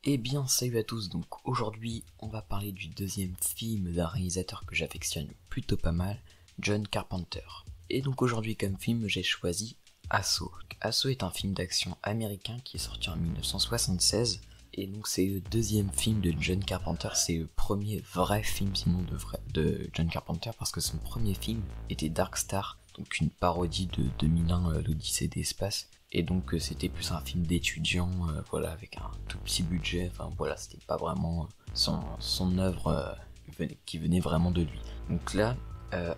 Eh bien, salut à tous, donc aujourd'hui on va parler du deuxième film d'un réalisateur que j'affectionne plutôt pas mal, John Carpenter. Et donc aujourd'hui comme film j'ai choisi Assaut. Assaut est un film d'action américain qui est sorti en 1976, et donc c'est le deuxième film de John Carpenter, c'est le premier vrai film sinon de John Carpenter, parce que son premier film était Dark Star, donc une parodie de 2001, l'Odyssée d'espace. Et donc c'était plus un film d'étudiant, voilà, avec un tout petit budget, enfin voilà, c'était pas vraiment son œuvre qui venait vraiment de lui. Donc là,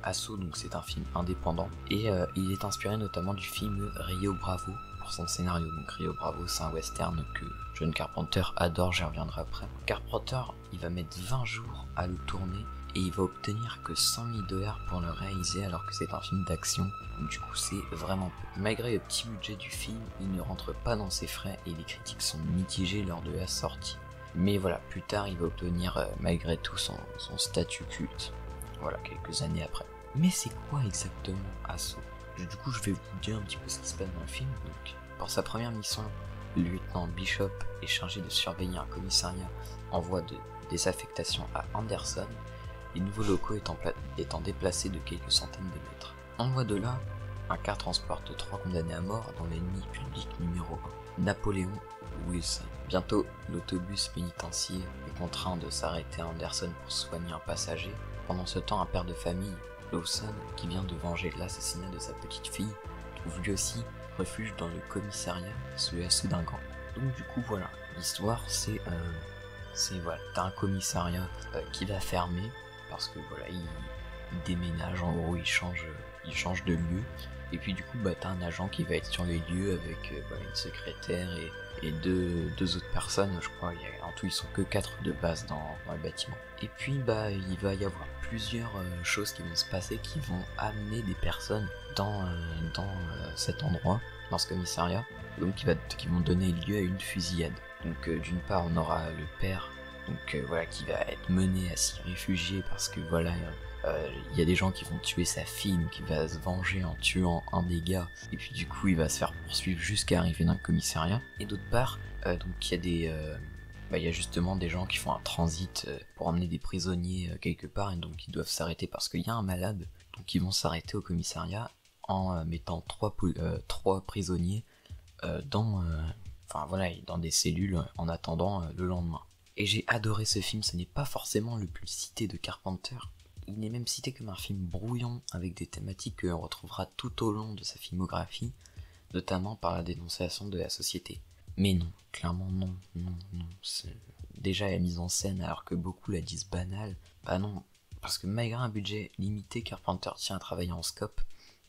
Assaut, donc c'est un film indépendant, et il est inspiré notamment du film Rio Bravo pour son scénario. Donc Rio Bravo, c'est un western que John Carpenter adore, j'y reviendrai après. Carpenter, il va mettre 20 jours à le tourner, et il va obtenir que 100 000 $ pour le réaliser, alors que c'est un film d'action, donc du coup c'est vraiment peu. Malgré le petit budget du film, il ne rentre pas dans ses frais et les critiques sont mitigées lors de la sortie. Mais voilà, plus tard il va obtenir malgré tout son statut culte, voilà, quelques années après. Mais c'est quoi exactement Assaut? Du coup je vais vous dire un petit peu ce qui se passe dans le film. Donc, pour sa première mission, le lieutenant Bishop est chargé de surveiller un commissariat en voie de désaffectation à Anderson, les nouveaux locaux étant déplacés de quelques centaines de mètres. En voie de là, un car transporte 3 condamnés à mort, dont l'ennemi public numéro 1, Napoléon Wilson. Bientôt, l'autobus pénitentiaire est contraint de s'arrêter à Anderson pour soigner un passager. Pendant ce temps, un père de famille, Lawson, qui vient de venger l'assassinat de sa petite fille, trouve lui aussi refuge dans le commissariat sous l'assaut d'un gang. Donc du coup voilà, l'histoire c'est voilà, t'as un commissariat qui va fermer, parce que voilà, il déménage, en gros, il change de lieu. Et puis du coup, t'as un agent qui va être sur les lieux avec une secrétaire et deux autres personnes, je crois. En tout, ils sont que 4 de base dans le bâtiment. Et puis, il va y avoir plusieurs choses qui vont se passer, qui vont amener des personnes dans cet endroit, dans ce commissariat, donc qui vont donner lieu à une fusillade. Donc d'une part, on aura le père, donc voilà, qui va être mené à s'y réfugier parce que voilà, il y a des gens qui vont tuer sa fille, donc il va se venger en tuant un des gars, et puis du coup il va se faire poursuivre jusqu'à arriver dans le commissariat. Et d'autre part, donc il y a justement des gens qui font un transit pour emmener des prisonniers quelque part, et donc ils doivent s'arrêter parce qu'il y a un malade, donc ils vont s'arrêter au commissariat en mettant 3 prisonniers dans des cellules en attendant le lendemain. Et j'ai adoré ce film, ce n'est pas forcément le plus cité de Carpenter. Il est même cité comme un film brouillon avec des thématiques que l'on retrouvera tout au long de sa filmographie, notamment par la dénonciation de la société. Mais non, clairement non. C'est déjà la mise en scène, alors que beaucoup la disent banale, non, parce que malgré un budget limité, Carpenter tient à travailler en scope.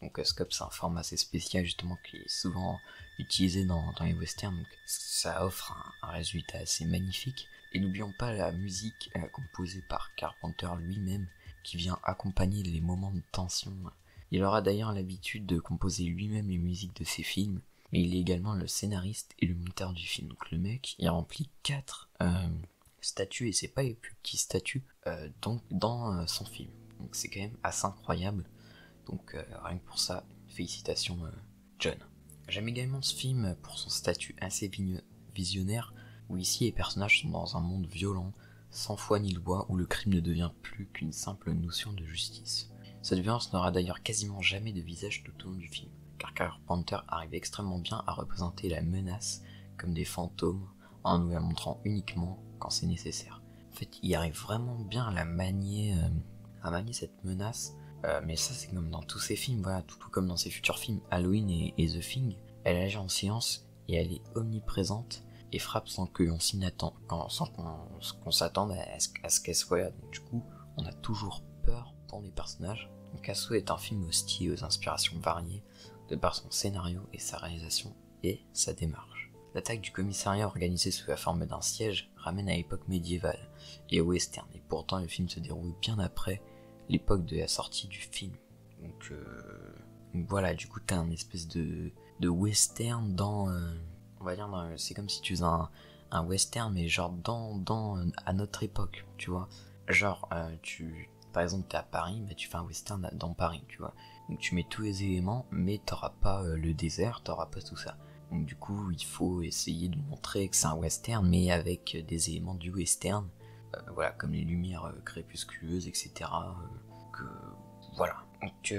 Donc scope, c'est un format assez spécial justement qui est souvent utilisé dans les westerns, donc ça offre un résultat assez magnifique. Et n'oublions pas la musique composée par Carpenter lui-même, qui vient accompagner les moments de tension. Il aura d'ailleurs l'habitude de composer lui-même les musiques de ses films, mais il est également le scénariste et le monteur du film. Donc le mec, il remplit 4 statuts, et c'est pas les plus petits statuts, dans son film. Donc c'est quand même assez incroyable. Donc rien que pour ça, félicitations John. J'aime également ce film pour son statut assez visionnaire, où ici les personnages sont dans un monde violent, sans foi ni loi, où le crime ne devient plus qu'une simple notion de justice. Cette violence n'aura d'ailleurs quasiment jamais de visage tout au long du film, car Carpenter arrive extrêmement bien à représenter la menace comme des fantômes, en nous la montrant uniquement quand c'est nécessaire. En fait, il arrive vraiment bien à manier cette menace. Mais ça, c'est comme dans tous ses films, voilà, tout comme dans ses futurs films Halloween et The Thing. Elle agit en silence et elle est omniprésente et frappe sans qu'on s'attende à ce qu'elle soit là. Donc du coup, on a toujours peur pour les personnages. Donc Assaut est un film hostile aux inspirations variées, de par son scénario et sa réalisation et sa démarche. L'attaque du commissariat organisée sous la forme d'un siège ramène à l'époque médiévale et au western, et pourtant le film se déroule bien après l'époque de la sortie du film. Donc voilà, du coup t'as un espèce de western dans on va dire c'est comme si tu faisais un western, mais genre à notre époque, tu vois. Genre par exemple t'es à Paris, mais tu fais un western dans Paris, tu vois. Donc tu mets tous les éléments, mais t'auras pas le désert, t'auras pas tout ça. Donc du coup, il faut essayer de montrer que c'est un western, mais avec des éléments du western, voilà, comme les lumières crépusculeuses, etc. Que voilà. Donc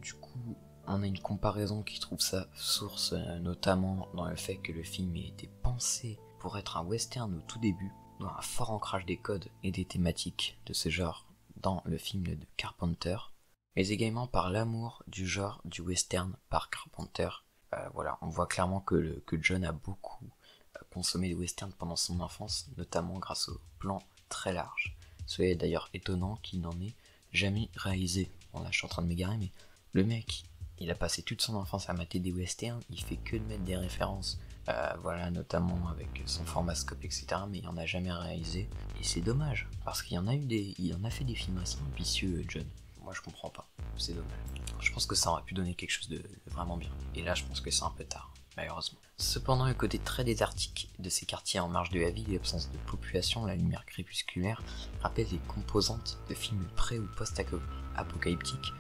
du coup, on a une comparaison qui trouve sa source notamment dans le fait que le film ait été pensé pour être un western au tout début, dans un fort ancrage des codes et des thématiques de ce genre dans le film de Carpenter, mais également par l'amour du genre du western par Carpenter. Voilà, on voit clairement que John a beaucoup consommé de western pendant son enfance, notamment grâce au plan très large. Ce est d'ailleurs étonnant qu'il n'en ait jamais réalisé. Bon là je suis en train de m'égarer, mais le mec, il a passé toute son enfance à mater des westerns, il fait que de mettre des références, voilà, notamment avec son format scope, etc. Mais il en a jamais réalisé, et c'est dommage, parce qu'il y en a eu il en a fait des films assez ambitieux, John. Moi je comprends pas, c'est dommage. Je pense que ça aurait pu donner quelque chose de vraiment bien, et là je pense que c'est un peu tard, malheureusement. Cependant, le côté très désertique de ces quartiers en marge de la ville, l'absence de population, la lumière crépusculaire, rappellent les composantes de films pré- ou post-apocalyptiques,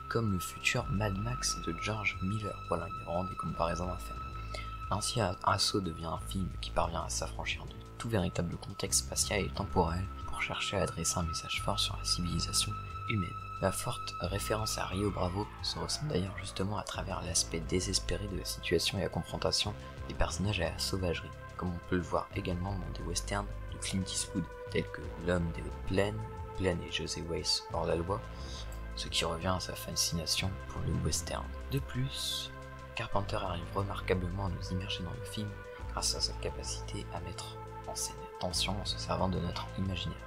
comme le futur Mad Max de George Miller. Voilà, il y a vraiment des comparaisons à faire. Ainsi, Assaut devient un film qui parvient à s'affranchir de tout véritable contexte spatial et temporel pour chercher à adresser un message fort sur la civilisation humaine. La forte référence à Rio Bravo se ressent d'ailleurs justement à travers l'aspect désespéré de la situation et la confrontation des personnages à la sauvagerie, comme on peut le voir également dans des westerns de Clint Eastwood, tels que L'homme des hautes plaines, Glenn et José Weiss hors la loi, ce qui revient à sa fascination pour le western. De plus, Carpenter arrive remarquablement à nous immerger dans le film grâce à sa capacité à mettre en scène tension en se servant de notre imaginaire.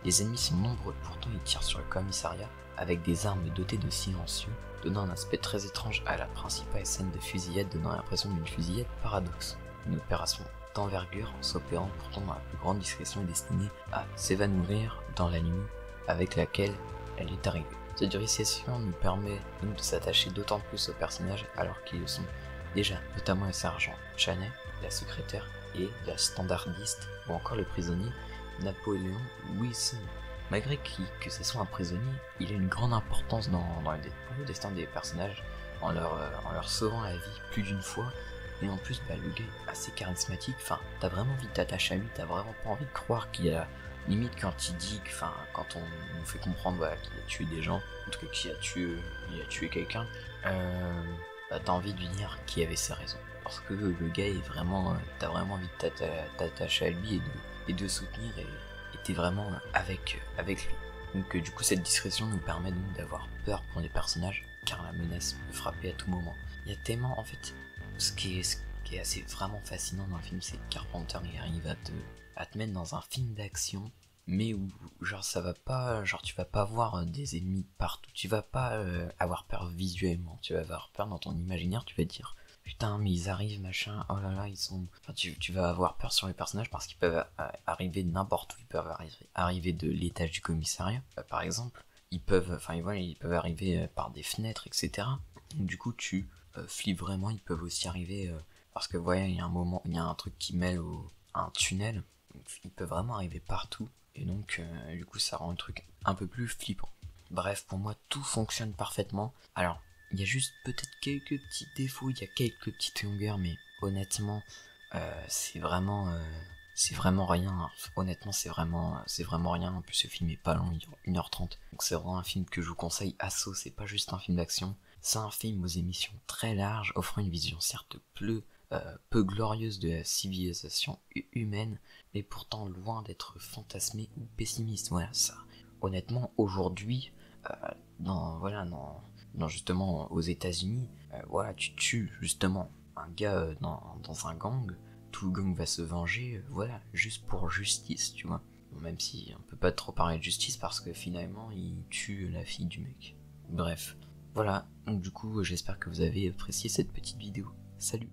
Les ennemis sont nombreux, pourtant ils tirent sur le commissariat avec des armes dotées de silencieux, donnant un aspect très étrange à la principale scène de fusillade, donnant l'impression d'une fusillade paradoxe. Une opération d'envergure s'opérant pourtant dans la plus grande discrétion est destinée à s'évanouir dans la nuit avec laquelle elle est arrivée. Cette réalisation nous permet donc de s'attacher d'autant plus aux personnages alors qu'ils le sont déjà, notamment le sergent Chaney, la secrétaire et la standardiste, ou encore le prisonnier Napoléon Wilson. Malgré que ce soit un prisonnier, il a une grande importance dans le destin des personnages, en leur sauvant la vie plus d'une fois, et en plus le gars est assez charismatique, enfin t'as vraiment envie de t'attacher à lui, t'as vraiment pas envie de croire qu'il a, limite quand il dit, quand on fait comprendre qu'il a tué des gens, en tout cas qu'il a tué quelqu'un, t'as envie de lui dire qu'il avait ses raisons. Parce que le gars est vraiment, t'as vraiment envie de t'attacher à lui et de soutenir et t'es vraiment avec lui. Donc du coup cette discrétion nous permet donc d'avoir peur pour les personnages car la menace peut frapper à tout moment. Il y a tellement en fait, ce qui est assez vraiment fascinant dans le film, c'est que Carpenter il arrive à te mettre dans un film d'action, mais où genre ça va pas, genre tu vas pas voir des ennemis partout, tu vas pas avoir peur visuellement, tu vas avoir peur dans ton imaginaire, tu vas te dire putain mais ils arrivent machin, oh là là ils sont, enfin tu vas avoir peur sur les personnages parce qu'ils peuvent arriver de n'importe où, ils peuvent arriver de l'étage du commissariat par exemple, ils peuvent arriver par des fenêtres, etc. Donc du coup tu flippes vraiment, ils peuvent aussi arriver parce que voilà il y a un moment, il y a un truc qui mêle à un tunnel, donc, ils peuvent vraiment arriver partout et donc du coup ça rend le truc un peu plus flippant. Bref, pour moi tout fonctionne parfaitement. Alors il y a juste peut-être quelques petits défauts, il y a quelques petites longueurs, mais honnêtement, c'est vraiment rien. Honnêtement, c'est vraiment rien. En plus, ce film est pas long, il dure 1h30. Donc c'est vraiment un film que je vous conseille. Assaut, c'est pas juste un film d'action, c'est un film aux émissions très larges, offrant une vision certes peu glorieuse de la civilisation humaine, mais pourtant loin d'être fantasmé ou pessimiste. Voilà, ça. Honnêtement, aujourd'hui, justement aux États-Unis, voilà, tu tues justement un gars dans un gang, tout le gang va se venger, voilà, juste pour justice, tu vois. Bon, même si on peut pas trop parler de justice parce que finalement il tue la fille du mec. Bref, voilà, donc du coup j'espère que vous avez apprécié cette petite vidéo. Salut!